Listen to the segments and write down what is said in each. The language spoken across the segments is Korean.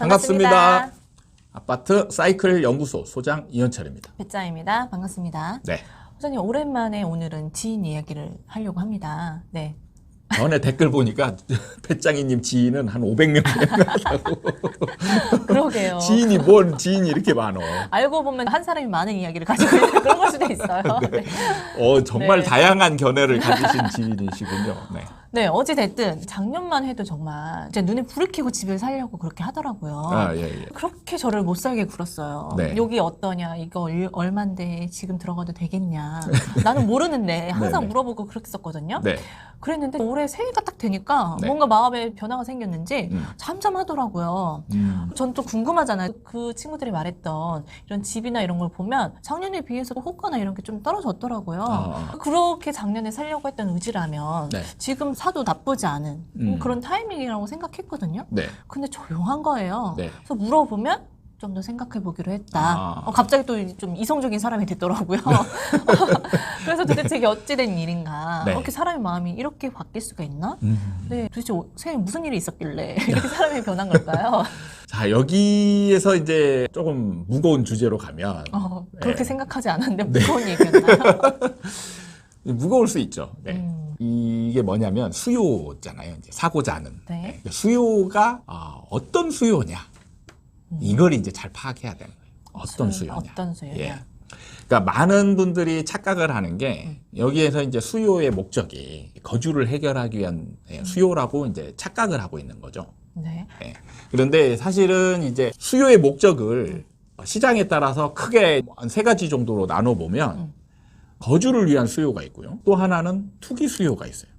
반갑습니다. 아파트 사이클 연구소 소장 이현철입니다. 배짱입니다. 반갑습니다. 네. 소장님, 오랜만에 오늘은 지인 이야기를 하려고 합니다. 네. 전에 댓글 보니까 배짱이님 지인은 한 500명 된다고. 그러게요. 지인이 뭔 지인이 이렇게 많어. 알고 보면 한 사람이 많은 이야기를 가지고 있는 그런 걸 수도 있어요. 네. 정말 네. 다양한 견해를 가지신 지인이시군요. 네. 네, 어찌됐든 작년만 해도 정말 제 눈에 불을 켜고 집을 살려고 그렇게 하더라고요. 아, 예, 예. 그렇게 저를 못 살게 굴었어요. 네. 여기 어떠냐, 이거 얼만데 지금 들어가도 되겠냐. 나는 모르는데 항상 네, 네. 물어보고 그렇게 썼거든요. 네. 그랬는데 올해 새해가 딱 되니까 네. 뭔가 마음에 변화가 생겼는지 잠잠하더라고요. 전 또 궁금하잖아요. 그 친구들이 말했던 이런 집이나 이런 걸 보면 작년에 비해서 호가나 이런 게 좀 떨어졌더라고요. 아. 그렇게 작년에 살려고 했던 의지라면 네. 지금 사도 나쁘지 않은 그런 타이밍이라고 생각했거든요. 네. 근데 조용한 거예요. 네. 그래서 물어보면 좀 더 생각해 보기로 했다. 아. 갑자기 또 좀 이성적인 사람이 됐더라고요. 그래서 도대체 이게 어찌된 일인가. 네. 이렇게 사람의 마음이 이렇게 바뀔 수가 있나? 네, 도대체 새해 무슨 일이 있었길래 이렇게 사람이 변한 걸까요? 자, 여기에서 이제 조금 무거운 주제로 가면 그렇게 네. 생각하지 않았는데 무거운 얘기였나요? 무거울 수 있죠. 네. 이게 뭐냐면 수요잖아요. 이제 사고자 하는. 네. 수요가 어떤 수요냐. 이걸 이제 잘 파악해야 되는 거예요. 어떤 수요냐. 어떤 수요냐. 예. 그러니까 많은 분들이 착각을 하는 게 여기에서 이제 수요의 목적이 거주를 해결하기 위한 수요라고 이제 착각을 하고 있는 거죠. 네. 예. 그런데 사실은 이제 수요의 목적을 시장에 따라서 크게 세 가지 정도로 나눠 보면 거주를 위한 수요가 있고요. 또 하나는 투기 수요가 있어요.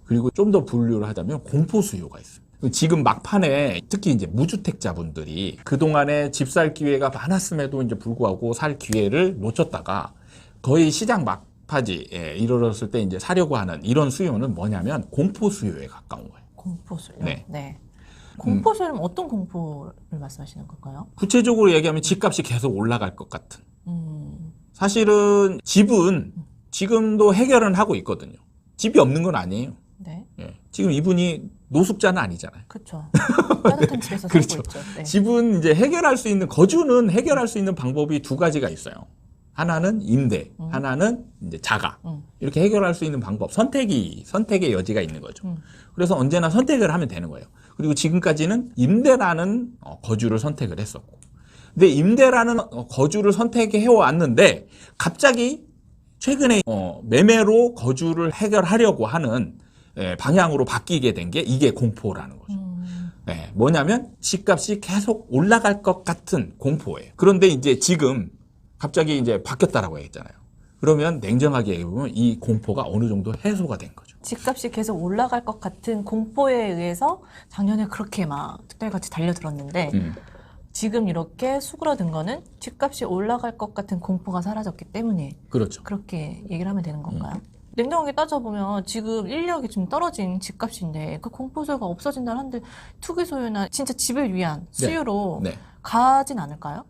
그리고 좀 더 분류를 하자면 공포 수요가 있어요. 지금 막판에 특히 이제 무주택자분들이 그동안에 집 살 기회가 많았음에도 이제 불구하고 살 기회를 놓쳤다가 거의 시장 막바지에 이르렀을 때 이제 사려고 하는 이런 수요는 뭐냐면 공포 수요에 가까운 거예요. 공포 수요. 네. 네. 공포 수요는 어떤 공포를 말씀하시는 걸까요? 구체적으로 얘기하면 집값이 계속 올라갈 것 같은. 사실은 집은 지금도 해결은 하고 있거든요. 집이 없는 건 아니에요. 네. 예. 지금 이분이 노숙자는 아니잖아요. 그렇죠. 따뜻한 집에서 그렇죠. 살고 있죠. 네. 집은 이제 해결할 수 있는, 거주는 해결할 수 있는 방법이 두 가지가 있어요. 하나는 임대, 하나는 이제 자가. 이렇게 해결할 수 있는 방법, 선택의 여지가 있는 거죠. 그래서 언제나 선택을 하면 되는 거예요. 그리고 지금까지는 임대라는 거주를 선택을 했었고. 근데 임대라는 거주를 선택해 왔는데 갑자기 최근에 매매로 거주를 해결하려고 하는 방향으로 바뀌게 된 게 이게 공포라는 거죠. 뭐냐면 집값이 계속 올라갈 것 같은 공포예요. 그런데 이제 지금 갑자기 이제 바뀌었다라고 했잖아요. 그러면 냉정하게 얘기해보면 이 공포가 어느 정도 해소가 된 거죠. 집값이 계속 올라갈 것 같은 공포에 의해서 작년에 그렇게 막 특별같이 달려들었는데 지금 이렇게 수그러든 거는 집값이 올라갈 것 같은 공포가 사라졌기 때문에 그렇죠. 그렇게 얘기를 하면 되는 건가요? 냉정하게 따져보면 지금 인력이 좀 떨어진 집값인데 그 공포수요가 없어진다 하는데 투기 소유나 진짜 집을 위한 수요로 네. 가진 않을까요?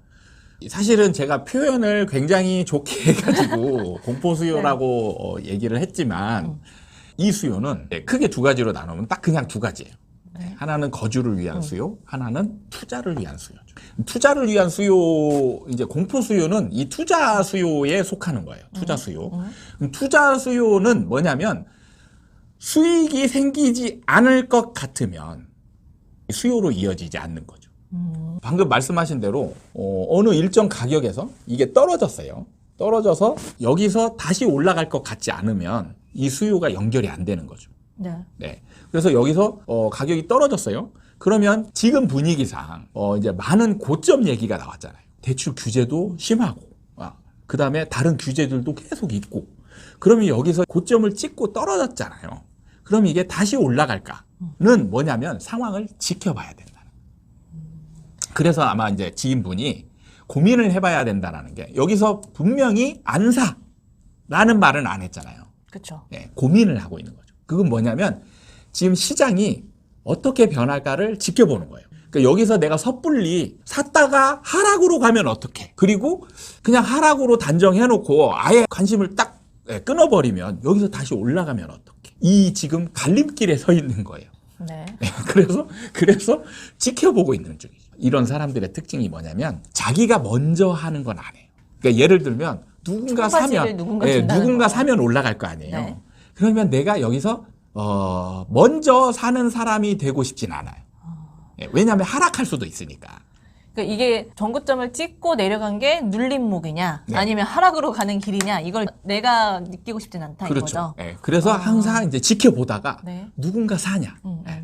사실은 제가 표현을 굉장히 좋게 해가지고 공포 수요라고 얘기를 했지만 이 수요는 크게 두 가지로 나누면 딱 그냥 두 가지예요. 네. 하나는 거주를 위한 수요, 하나는 투자를 위한 수요죠. 투자를 위한 수요, 이제 공포 수요는 이 투자 수요에 속하는 거예요. 투자 수요. 그럼 투자 수요는 뭐냐면 수익이 생기지 않을 것 같으면 수요로 이어지지 않는 거죠. 방금 말씀하신 대로 어느 일정 가격에서 이게 떨어졌어요. 떨어져서 여기서 다시 올라갈 것 같지 않으면 이 수요가 연결이 안 되는 거죠. 네. 네. 그래서 여기서 가격이 떨어졌어요. 그러면 지금 분위기상 이제 많은 고점 얘기가 나왔잖아요. 대출 규제도 심하고, 그 다음에 다른 규제들도 계속 있고, 그러면 여기서 고점을 찍고 떨어졌잖아요. 그럼 이게 다시 올라갈까는 뭐냐면 상황을 지켜봐야 된다는. 그래서 아마 이제 지인분이 고민을 해봐야 된다는 게 여기서 분명히 안 사라는 말은 안 했잖아요. 그렇죠. 네, 고민을 하고 있는 거죠. 그건 뭐냐면 지금 시장이 어떻게 변할까를 지켜보는 거예요. 그러니까 여기서 내가 섣불리 샀다가 하락으로 가면 어떡해. 그리고 그냥 하락으로 단정해놓고 아예 관심을 딱 끊어버리면 여기서 다시 올라가면 어떡해. 이 지금 갈림길에 서 있는 거예요. 네. 그래서 지켜보고 있는 중이죠. 이런 사람들의 특징이 뭐냐면 자기가 먼저 하는 건 안 해요. 그러니까 예를 들면 누군가 사면 누군가 사면 올라갈 거 아니에요. 네. 그러면 내가 여기서 먼저 사는 사람이 되고 싶진 않아요. 왜냐하면 하락할 수도 있으니까. 그러니까 이게 전고점을 찍고 내려간 게 눌림목이냐 네. 아니면 하락으로 가는 길이냐 이걸 내가 느끼고 싶진 않다 그렇죠. 이거죠. 네. 그래서 항상 이제 지켜보다가 네. 누군가 사냐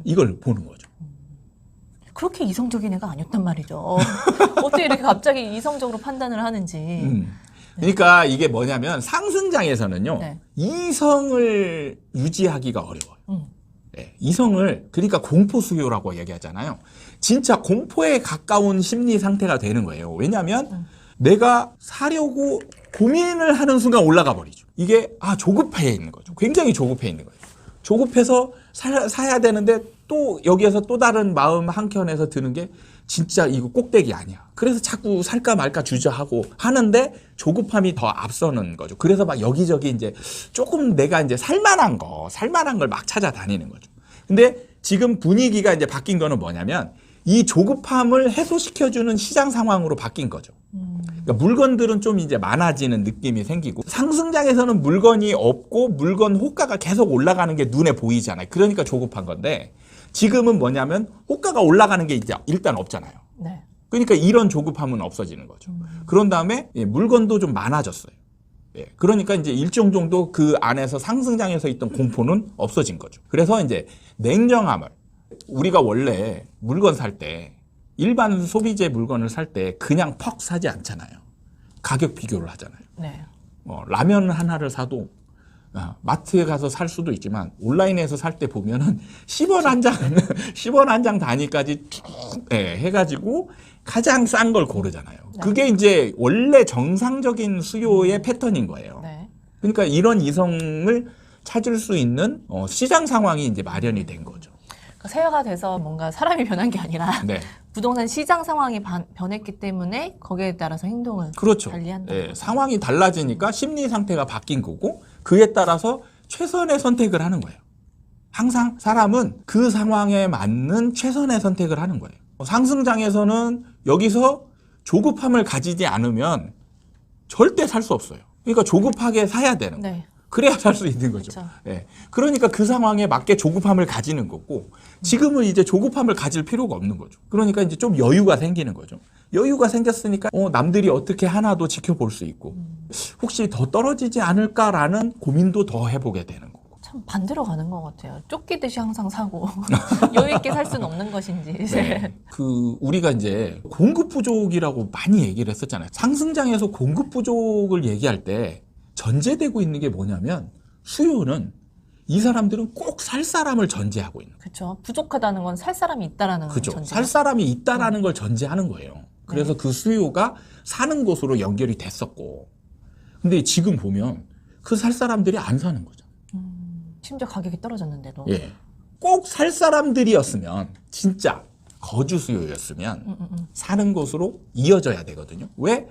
이걸 보는 거죠. 그렇게 이성적인 애가 아니었단 말이죠. 어떻게 이렇게 갑자기 이성적으로 판단을 하는지. 그러니까 이게 뭐냐면 상승장에서는요. 네. 이성을 유지하기가 어려워요. 네, 이성을 그러니까 공포 수요라고 얘기하잖아요. 진짜 공포에 가까운 심리 상태가 되는 거예요. 왜냐하면 내가 사려고 고민을 하는 순간 올라가 버리죠. 이게 조급해 있는 거죠. 굉장히 조급해 있는 거예요. 조급해서 사야 되는데 또 여기에서 또 다른 마음 한켠에서 드는 게 진짜 이거 꼭대기 아니야. 그래서 자꾸 살까 말까 주저하고 하는데 조급함이 더 앞서는 거죠. 그래서 막 여기저기 이제 조금 내가 이제 살만한 걸 막 찾아다니는 거죠. 근데 지금 분위기가 이제 바뀐 거는 뭐냐면 이 조급함을 해소시켜주는 시장 상황으로 바뀐 거죠. 그러니까 물건들은 좀 이제 많아지는 느낌이 생기고 상승장에서는 물건이 없고 물건 호가가 계속 올라가는 게 눈에 보이잖아요. 그러니까 조급한 건데 지금은 뭐냐면 호가가 올라가는 게 이제 일단 없잖아요. 네. 그러니까 이런 조급함은 없어지는 거죠. 그런 다음에 물건도 좀 많아졌어요. 그러니까 이제 일정 정도 그 안에서 상승장에서 있던 공포는 없어진 거죠. 그래서 이제 냉정함을 우리가 원래 물건 살 때 일반 소비재 물건을 살 때 그냥 퍽 사지 않잖아요. 가격 비교를 하잖아요. 네. 라면 하나를 사도 마트에 가서 살 수도 있지만 온라인에서 살 때 보면은 10원 한 장, 10원 한 장 단위까지 쭉 해가지고 가장 싼 걸 고르잖아요. 네. 그게 이제 원래 정상적인 수요의 패턴인 거예요. 네. 그러니까 이런 이성을 찾을 수 있는 시장 상황이 이제 마련이 된 거죠. 그러니까 새해가 돼서 뭔가 사람이 변한 게 아니라 네. 부동산 시장 상황이 변했기 때문에 거기에 따라서 행동을 그렇죠. 달리한다. 상황이 달라지니까 심리 상태가 바뀐 거고 그에 따라서 최선의 선택을 하는 거예요. 항상 사람은 그 상황에 맞는 최선의 선택을 하는 거예요. 상승장에서는 여기서 조급함을 가지지 않으면 절대 살 수 없어요. 그러니까 조급하게 사야 되는 거예요. 네. 그래야 살 수 있는 거죠. 그렇죠. 그러니까 그 상황에 맞게 조급함을 가지는 거고 지금은 이제 조급함을 가질 필요가 없는 거죠. 그러니까 이제 좀 여유가 생기는 거죠. 여유가 생겼으니까 남들이 어떻게 하나도 지켜볼 수 있고 혹시 더 떨어지지 않을까라는 고민도 더 해보게 되는 거고. 참 반대로 가는 것 같아요. 쫓기듯이 항상 사고 여유 있게 살 수는 없는 것인지. 네. 우리가 이제 공급 부족이라고 많이 얘기를 했었잖아요. 상승장에서 공급 부족을 얘기할 때 전제되고 있는 게 뭐냐면 수요는 이 사람들은 꼭 살 사람을 전제하고 있는 거예요. 그렇죠. 부족하다는 건 살 사람이 있다라는 그죠. 전제. 살 사람이 있다라는 걸 전제하는 거예요. 그래서 그 수요가 사는 곳으로 연결이 됐었고. 근데 지금 보면 그 살 사람들이 안 사는 거죠. 심지어 가격이 떨어졌는데도. 꼭 살 사람들이었으면 진짜 거주 수요였으면 사는 곳으로 이어져야 되거든요. 왜?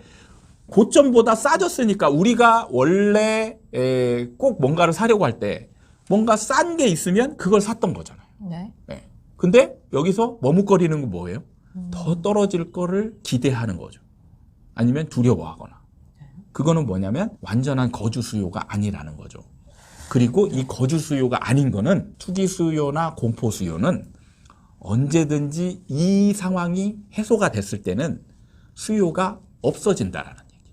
고점보다 싸졌으니까 우리가 원래 꼭 뭔가를 사려고 할 때 뭔가 싼 게 있으면 그걸 샀던 거잖아요. 네. 근데 여기서 머뭇거리는 건 뭐예요? 더 떨어질 거를 기대하는 거죠. 아니면 두려워하거나. 그거는 뭐냐면 완전한 거주 수요가 아니라는 거죠. 그리고 이 거주 수요가 아닌 거는 투기 수요나 공포 수요는 언제든지 이 상황이 해소가 됐을 때는 수요가 없어진다라는 얘기.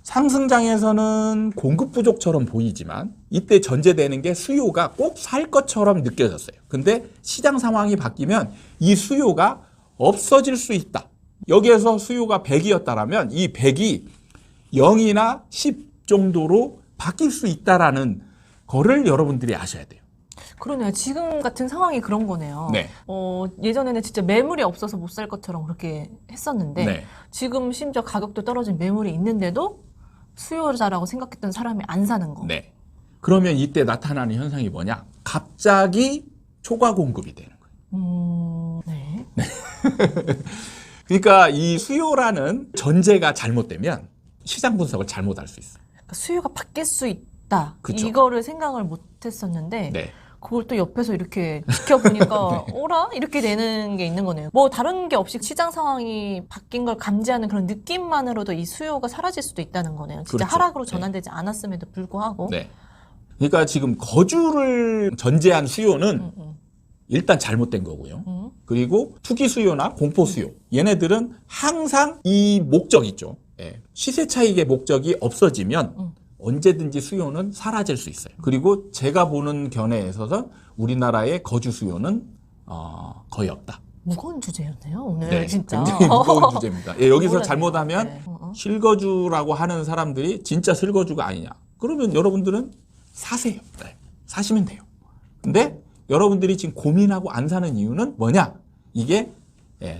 상승장에서는 공급 부족처럼 보이지만 이때 전제되는 게 수요가 꼭 살 것처럼 느껴졌어요. 근데 시장 상황이 바뀌면 이 수요가 없어질 수 있다. 여기에서 수요가 100이었다라면 이 100이 0이나 10 정도로 바뀔 수 있다라는 거를 여러분들이 아셔야 돼요. 그러네요. 지금 같은 상황이 그런 거네요. 네. 예전에는 진짜 매물이 없어서 못 살 것처럼 그렇게 했었는데 네. 지금 심지어 가격도 떨어진 매물이 있는데도 수요자라고 생각했던 사람이 안 사는 거. 네. 그러면 이때 나타나는 현상이 뭐냐? 갑자기 초과 공급이 되는 거예요. 네. 그러니까 이 수요라는 전제가 잘못되면 시장 분석을 잘못할 수 있어요. 그러니까 수요가 바뀔 수 있다. 그쵸. 이거를 생각을 못 했었는데 네. 그걸 또 옆에서 이렇게 지켜보니까 어라? 이렇게 되는 게 있는 거네요. 뭐 다른 게 없이 시장 상황이 바뀐 걸 감지하는 그런 느낌만으로도 이 수요가 사라질 수도 있다는 거네요. 진짜 그렇죠. 하락으로 전환되지 않았음에도 불구하고. 네. 그러니까 지금 거주를 전제한 수요는 일단 잘못된 거고요. 그리고 투기 수요나 공포 수요, 얘네들은 항상 이 목적 있죠. 예. 시세 차익의 목적이 없어지면 언제든지 수요는 사라질 수 있어요. 그리고 제가 보는 견해에서는 우리나라의 거주 수요는 거의 없다. 무거운 주제였네요, 오늘 네, 진짜. 굉장히 무거운 주제입니다. 예, 여기서 몰랐네요. 잘못하면 네. 실거주라고 하는 사람들이 진짜 실거주가 아니냐. 그러면 여러분들은 사세요. 네, 사시면 돼요. 근데 여러분들이 지금 고민하고 안 사는 이유는 뭐냐? 이게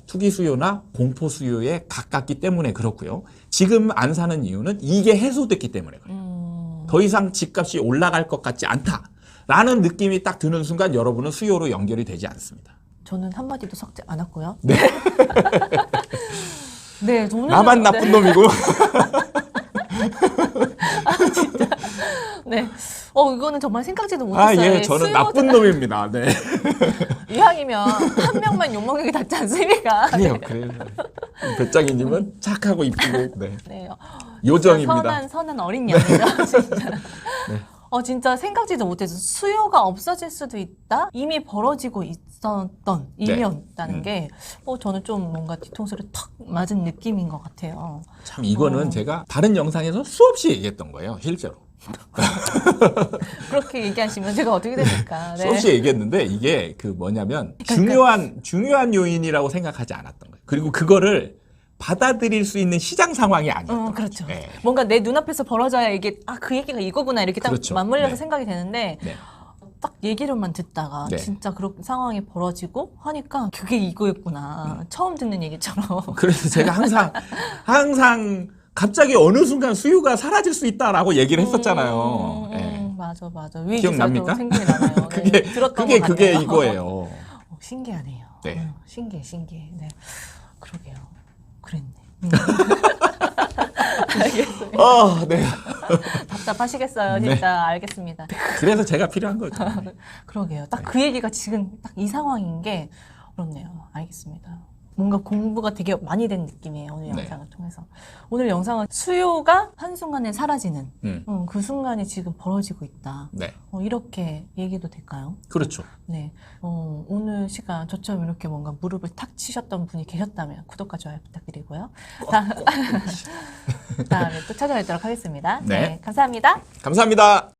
투기 수요나 공포 수요에 가깝기 때문에 그렇고요. 지금 안 사는 이유는 이게 해소됐기 때문에 그래요. 더 이상 집값이 올라갈 것 같지 않다라는 느낌이 딱 드는 순간 여러분은 수요로 연결이 되지 않습니다. 저는 한마디도 섞지 않았고요. 네. 네, 오늘은 나만 나쁜 놈이고. 네. 이거는 정말 생각지도 못했어요. 아, 예, 저는 나쁜 놈입니다. 네. 이왕이면 한 명만 욕먹는 게 낫지 않습니까? 아니요, 그래요. 배짱이님은 착하고 이쁘고, 네. 네. 요정입니다. 선한 어린 양이죠, 진짜. 진짜 생각지도 못해서 수요가 없어질 수도 있다? 이미 벌어지고 있었던 일이었다는 게, 저는 좀 뭔가 뒤통수를 턱 맞은 느낌인 것 같아요. 참, 이거는 제가 다른 영상에서 수없이 얘기했던 거예요, 실제로. 그렇게 얘기하시면 제가 어떻게 됩니까? 네. 수없이 얘기했는데, 이게 그 뭐냐면, 중요한 요인이라고 생각하지 않았던 거예요. 그리고 그거를 받아들일 수 있는 시장 상황이 아니었던 그렇죠. 거죠. 네. 뭔가 내 눈앞에서 벌어져야 이게, 그 얘기가 이거구나, 이렇게 딱 그렇죠. 맞물려서 네. 생각이 되는데, 네. 딱 얘기로만 듣다가 네. 진짜 그런 상황이 벌어지고 하니까 그게 이거였구나. 처음 듣는 얘기처럼. 그래서 제가 항상 갑자기 어느 순간 수요가 사라질 수 있다라고 얘기를 했었잖아요. 네. 맞아. 기억납니까? 생각이 나나요? 네, 들었던 것 그게 같아요. 이거예요. 신기하네요. 네. 신기해. 네. 그러게요. 그랬네. 알겠어요. 네. 답답하시겠어요, 네. 진짜. 알겠습니다. 그래서 제가 필요한 거죠. 그러게요. 딱 그 얘기가 지금 딱 이 상황인 게 그렇네요. 알겠습니다. 뭔가 공부가 되게 많이 된 느낌이에요, 오늘 네. 영상을 통해서. 오늘 영상은 수요가 한순간에 사라지는 그 순간이 지금 벌어지고 있다. 네. 이렇게 얘기도 될까요? 그렇죠. 네. 오늘 시간 저처럼 이렇게 뭔가 무릎을 탁 치셨던 분이 계셨다면 구독과 좋아요 부탁드리고요. 다음에 또 찾아뵙도록 하겠습니다. 네. 감사합니다. 감사합니다.